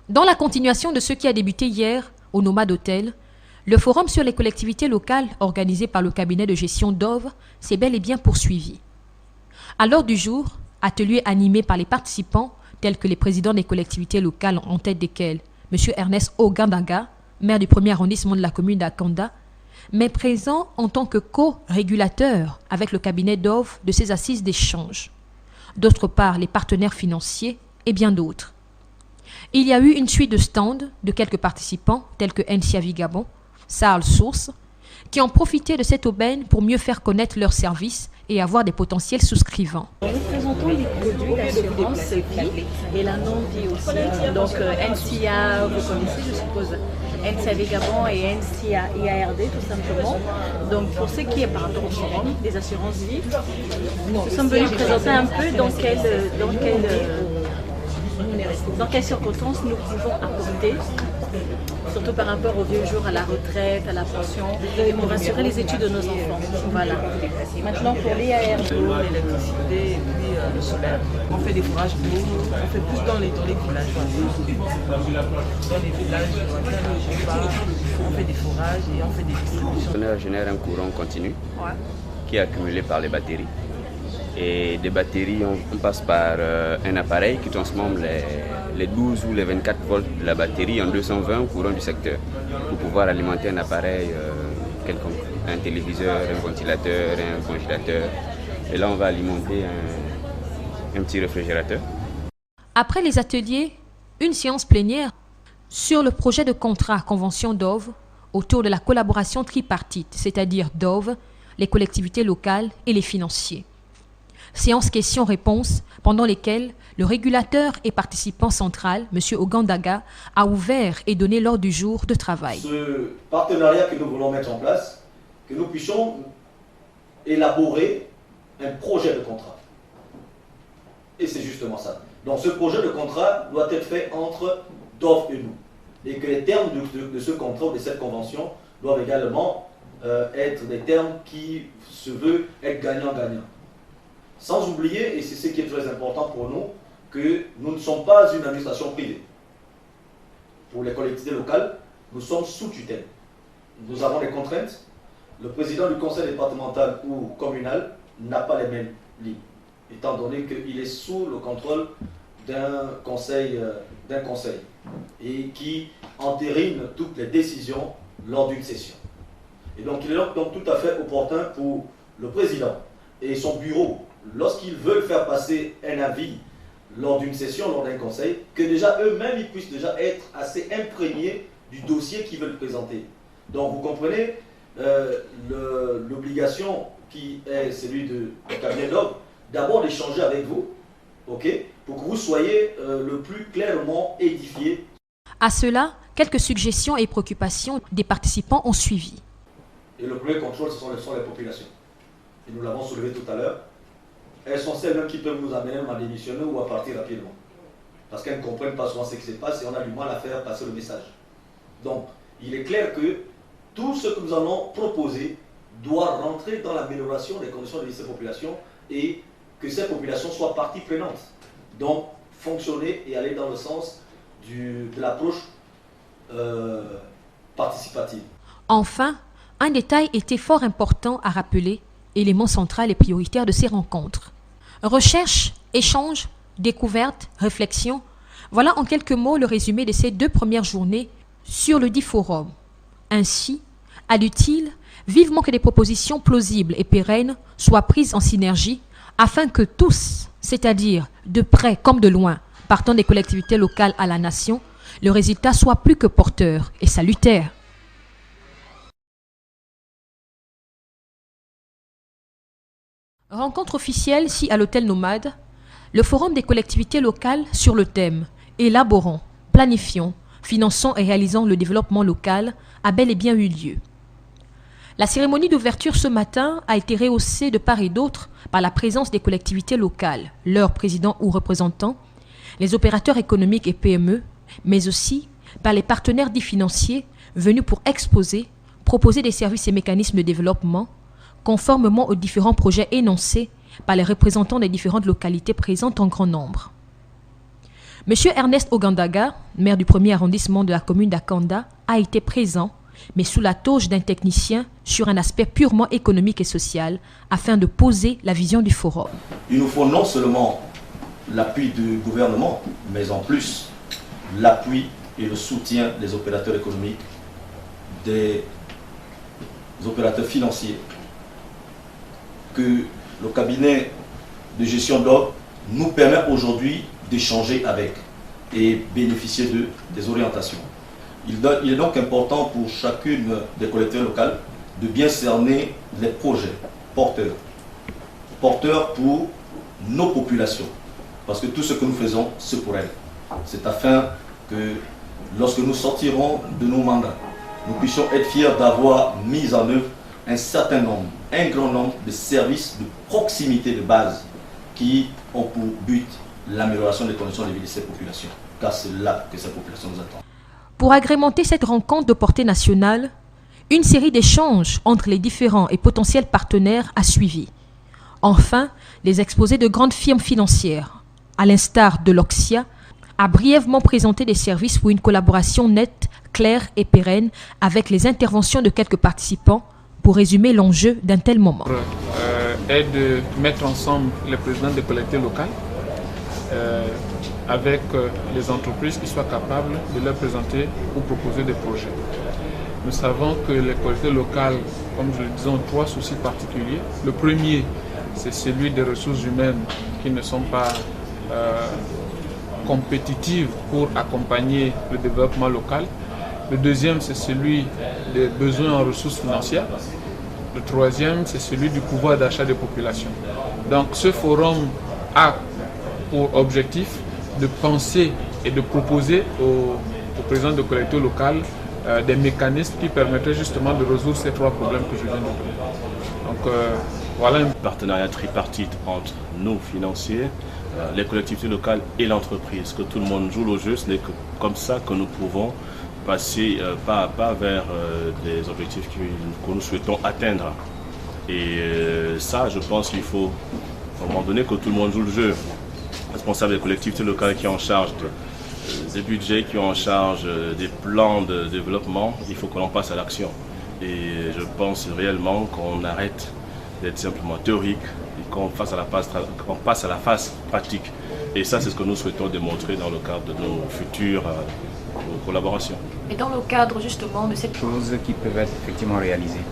Dans la continuation de ce qui a débuté hier au Nomade Hotel, le forum sur les collectivités locales organisé par le cabinet de gestion DOV s'est bel et bien poursuivi. À l'ordre du jour, atelier animé par les participants tels que les présidents des collectivités locales en tête desquels M. Ernest Ogandaga, maire du premier arrondissement de la commune d'Akanda, mais présent en tant que co-régulateur avec le cabinet DOV de ces assises d'échange. D'autre part, les partenaires financiers et bien d'autres. Il y a eu une suite de stands de quelques participants tels que NCAV Gabon, Sarl Source, qui ont profité de cette aubaine pour mieux faire connaître leurs services et avoir des potentiels souscrivants. Nous présentons les produits d'assurance vie et la non-vie aussi. Donc NCA, vous connaissez je suppose, NCAV Gabon et NCA IARD tout simplement. Donc pour ce qui est par rapport au forum des assurances vie, nous sommes venus présenter un peu dans quelles circonstances nous pouvons apporter, surtout par rapport au vieux jour, à la retraite, à la pension, et pour assurer les études de nos enfants. Voilà. Maintenant pour l'IARD. L'électricité et puis le solaire. On fait des fourrages d'eau, on fait plus dans les villages. Dans les villages, on fait des fourrages et on fait des distributions. On génère un courant continu qui est accumulé par les batteries. Et des batteries, on passe par un appareil qui transforme les 12 ou les 24 volts de la batterie en 220 au courant du secteur pour pouvoir alimenter un appareil quelconque, un téléviseur, un ventilateur, un congélateur. Et là, on va alimenter un petit réfrigérateur. Après les ateliers, une séance plénière sur le projet de contrat convention DOV autour de la collaboration tripartite, c'est-à-dire DOV, les collectivités locales et les financiers. Séance questions-réponses pendant lesquelles le régulateur et participant central, M. Ogandaga, a ouvert et donné l'ordre du jour de travail. Ce partenariat que nous voulons mettre en place, que nous puissions élaborer un projet de contrat. Et c'est justement ça. Donc ce projet de contrat doit être fait entre DOV et nous. Et que les termes de ce contrat ou de cette convention doivent également être des termes qui se veulent être gagnant-gagnant. Sans oublier, et c'est ce qui est très important pour nous, que nous ne sommes pas une administration privée. Pour les collectivités locales, nous sommes sous tutelle. Nous avons des contraintes. Le président du conseil départemental ou communal n'a pas les mêmes lignes, étant donné qu'il est sous le contrôle d'un conseil et qui entérine toutes les décisions lors d'une session. Et donc il est donc tout à fait opportun pour le président et son bureau, lorsqu'ils veulent faire passer un avis lors d'une session, lors d'un conseil, que déjà eux-mêmes ils puissent déjà être assez imprégnés du dossier qu'ils veulent présenter. Donc vous comprenez l'obligation qui est celui du cabinet DOV, d'abord d'échanger avec vous, pour que vous soyez le plus clairement édifiés. À cela, quelques suggestions et préoccupations des participants ont suivi. Et le premier contrôle, ce sont les populations. Et nous l'avons soulevé tout à l'heure. Elles sont celles-mêmes qui peuvent nous amener à démissionner ou à partir rapidement. Parce qu'elles ne comprennent pas souvent ce qui se passe et on a du mal à faire passer le message. Donc, il est clair que tout ce que nous allons proposer doit rentrer dans l'amélioration des conditions de vie de ces populations et que ces populations soient partie prenante. Donc, fonctionner et aller dans le sens de l'approche participative. Enfin, un détail était fort important à rappeler, élément central et prioritaire de ces rencontres. Recherche, échange, découverte, réflexion, voilà en quelques mots le résumé de ces 2 premières journées sur le dit forum. Ainsi, adut-il vivement que des propositions plausibles et pérennes soient prises en synergie afin que tous, c'est-à-dire de près comme de loin, partant des collectivités locales à la nation, le résultat soit plus que porteur et salutaire. Rencontre officielle ici à l'hôtel Nomade, le forum des collectivités locales sur le thème « Élaborons, planifions, finançons et réalisons le développement local » a bel et bien eu lieu. La cérémonie d'ouverture ce matin a été rehaussée de part et d'autre par la présence des collectivités locales, leurs présidents ou représentants, les opérateurs économiques et PME, mais aussi par les partenaires dits financiers venus pour exposer, proposer des services et mécanismes de développement, conformément aux différents projets énoncés par les représentants des différentes localités présentes en grand nombre. Monsieur Ernest Ogandaga, maire du 1er arrondissement de la commune d'Akanda, a été présent, mais sous la touche d'un technicien sur un aspect purement économique et social, afin de poser la vision du forum. Il nous faut non seulement l'appui du gouvernement, mais en plus l'appui et le soutien des opérateurs économiques, des opérateurs financiers, que le cabinet de gestion d'OV nous permet aujourd'hui d'échanger avec et bénéficier des orientations. Il est donc important pour chacune des collectivités locales de bien cerner les projets porteurs pour nos populations. Parce que tout ce que nous faisons, c'est pour elles. C'est afin que lorsque nous sortirons de nos mandats, nous puissions être fiers d'avoir mis en œuvre un grand nombre de services de proximité de base qui ont pour but l'amélioration des conditions de vie de ces populations. Car c'est là que ces populations nous attendent. Pour agrémenter cette rencontre de portée nationale, une série d'échanges entre les différents et potentiels partenaires a suivi. Enfin, les exposés de grandes firmes financières, à l'instar de l'Oxia, a brièvement présenté des services pour une collaboration nette, claire et pérenne avec les interventions de quelques participants pour résumer l'enjeu d'un tel moment. Est de mettre ensemble les présidents des collectivités locales avec les entreprises qui soient capables de leur présenter ou proposer des projets. Nous savons que les collectivités locales, comme je le disais, ont trois soucis particuliers. Le premier, c'est celui des ressources humaines qui ne sont pas compétitives pour accompagner le développement local. Le deuxième, c'est celui des besoins en ressources financières. Le troisième, c'est celui du pouvoir d'achat des populations. Donc ce forum a pour objectif de penser et de proposer aux présidents de collectivités locales des mécanismes qui permettraient justement de résoudre ces trois problèmes que je viens de donner. Donc voilà un partenariat tripartite entre nous, financiers, les collectivités locales et l'entreprise, que tout le monde joue le jeu. Ce n'est que comme ça que nous pouvons passer pas à pas vers des objectifs que nous souhaitons atteindre. Et ça, je pense qu'il faut, à un moment donné, que tout le monde joue le jeu. Responsable des collectivités locales qui sont en charge des budgets, qui sont en charge des plans de développement, il faut qu'on en passe à l'action. Et je pense réellement qu'on arrête d'être simplement théorique et qu'on passe à la phase pratique. Et ça, c'est ce que nous souhaitons démontrer dans le cadre de nos futures collaborations. Et dans le cadre justement de cette choses qui peuvent être effectivement réalisées.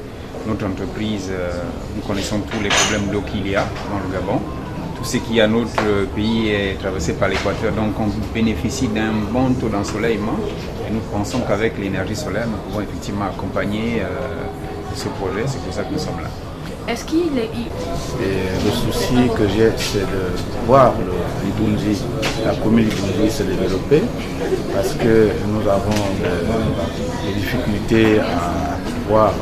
Notre entreprise, nous connaissons tous les problèmes d'eau qu'il y a dans le Gabon. Tout ce qui à notre pays est traversé par l'équateur, donc on bénéficie d'un bon taux d'ensoleillement. Et nous pensons qu'avec l'énergie solaire, nous pouvons effectivement accompagner ce projet. C'est pour ça que nous sommes là. Est-ce qu'il est... Et le souci que j'ai, c'est de voir l'Ibunzi, la commune d'Ibunzi se développer, parce que nous avons des difficultés à pouvoir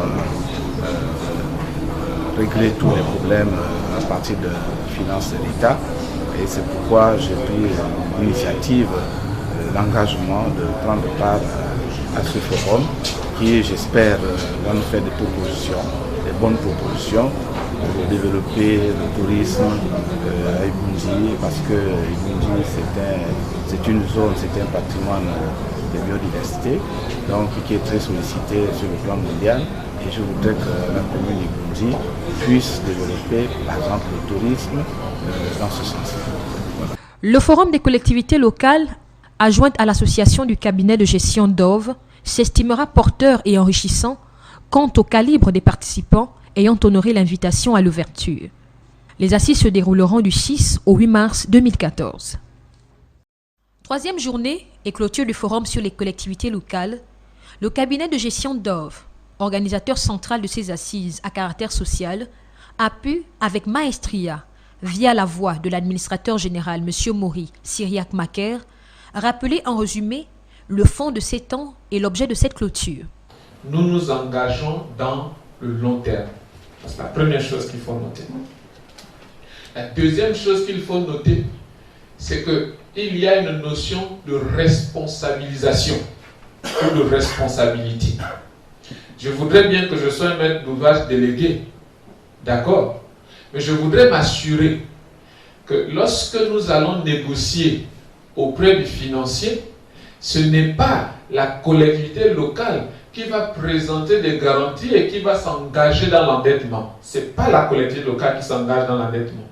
régler tous les problèmes à partir de finances de l'État. Et c'est pourquoi j'ai pris l'initiative, l'engagement de prendre part à ce forum qui, j'espère, va nous faire des propositions, des bonnes propositions pour développer le tourisme à Ibunzi, parce que Ibunzi c'est une zone, c'est un patrimoine de biodiversité, donc qui est très sollicité sur le plan mondial. Et je voudrais que la commune d'Ibunzi puisse développer, par exemple, le tourisme dans ce sens. Voilà. Le Forum des collectivités locales, adjoint à l'association du cabinet de gestion d'OV, s'estimera porteur et enrichissant quant au calibre des participants ayant honoré l'invitation à l'ouverture. Les assises se dérouleront du 6 au 8 mars 2014. Troisième journée et clôture du Forum sur les collectivités locales, le cabinet de gestion d'OV, organisateur central de ces assises à caractère social, a pu, avec maestria, via la voix de l'administrateur général M. Maury Syriac-Macaire, rappeler en résumé le fond de ces temps et l'objet de cette clôture. Nous nous engageons dans le long terme. C'est la première chose qu'il faut noter. La deuxième chose qu'il faut noter, c'est qu'il y a une notion de responsabilisation ou de responsabilité. Je voudrais bien que je sois un maître d'ouvrage délégué, d'accord, mais je voudrais m'assurer que lorsque nous allons négocier auprès du financier, ce n'est pas la collectivité locale qui va présenter des garanties et qui va s'engager dans l'endettement. Ce n'est pas la collectivité locale qui s'engage dans l'endettement.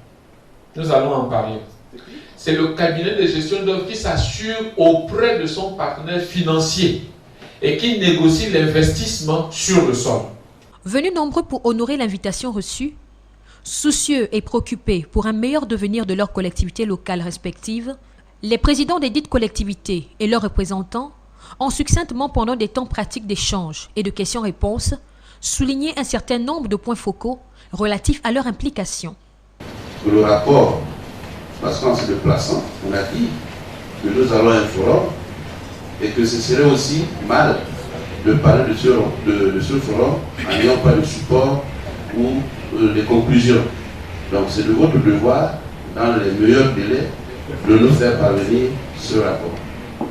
Nous allons en parler. C'est le cabinet de gestion d'œuvre qui s'assure auprès de son partenaire financier et qui négocie l'investissement sur le sol. Venus nombreux pour honorer l'invitation reçue, soucieux et préoccupés pour un meilleur devenir de leurs collectivités locales respectives, les présidents des dites collectivités et leurs représentants ont succinctement, pendant des temps pratiques d'échanges et de questions-réponses, souligné un certain nombre de points focaux relatifs à leur implication. Le rapport, parce qu'en se déplaçant, on a dit que nous allons à un forum et que ce serait aussi mal de parler de ce forum en n'ayant pas de support ou des conclusions. Donc c'est de votre devoir, dans les meilleurs délais, de nous faire parvenir ce rapport.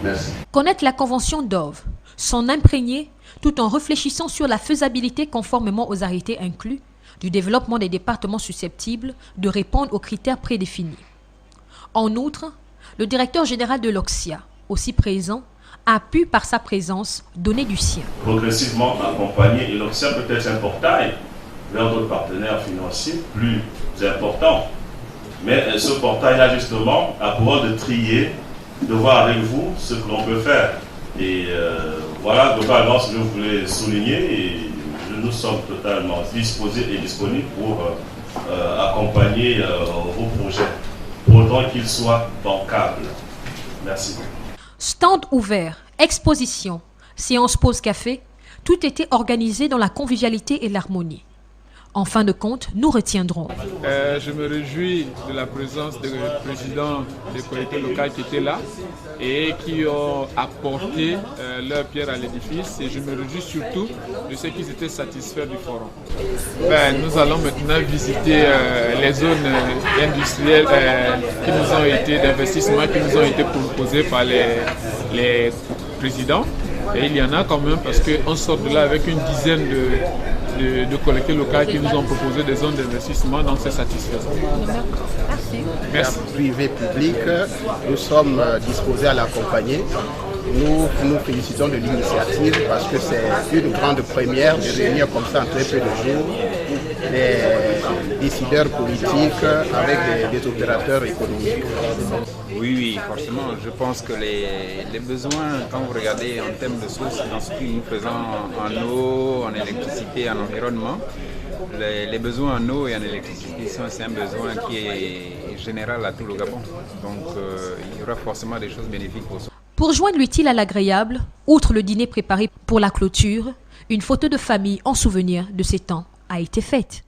Merci. Connaître la convention d'Ove, s'en imprégner tout en réfléchissant sur la faisabilité conformément aux arrêtés inclus du développement des départements susceptibles de répondre aux critères prédéfinis. En outre, le directeur général de l'OXIA, aussi présent, a pu par sa présence donner du sien. Progressivement accompagner, et l'OXIA peut être un portail vers d'autres partenaires financiers plus importants. Mais ce portail-là, justement, a pour rôle de trier, de voir avec vous ce que l'on peut faire. Et voilà globalement ce que je voulais souligner. Et nous sommes totalement disposés et disponibles pour accompagner vos projets, pour autant qu'ils soient bancables. Merci. Stand ouvert, exposition, séance pause café, tout était organisé dans la convivialité et l'harmonie. En fin de compte, nous retiendrons. Je me réjouis de la présence des présidents des collectivités locales qui étaient là et qui ont apporté leur pierre à l'édifice. Et je me réjouis surtout de ceux qui étaient satisfaits du forum. Nous allons maintenant visiter les zones industrielles qui nous ont été d'investissement, qui nous ont été proposées par les présidents. Et il y en a quand même parce qu'on sort de là avec une dizaine de collectivités locales qui nous ont proposé des zones d'investissement, donc c'est satisfaisant. Merci. Privé, public, nous sommes disposés à l'accompagner. Nous nous félicitons de l'initiative parce que c'est une grande première de réunir comme ça en très peu de jours les décideurs politiques avec des opérateurs économiques. Oui, forcément. Je pense que les besoins, quand vous regardez en termes de sources, dans ce que nous faisons en eau, en électricité, en environnement, les besoins en eau et en électricité, c'est un besoin qui est général à tout le Gabon. Donc il y aura forcément des choses bénéfiques pour ça. Pour joindre l'utile à l'agréable, outre le dîner préparé pour la clôture, une photo de famille en souvenir de ces temps a été faite.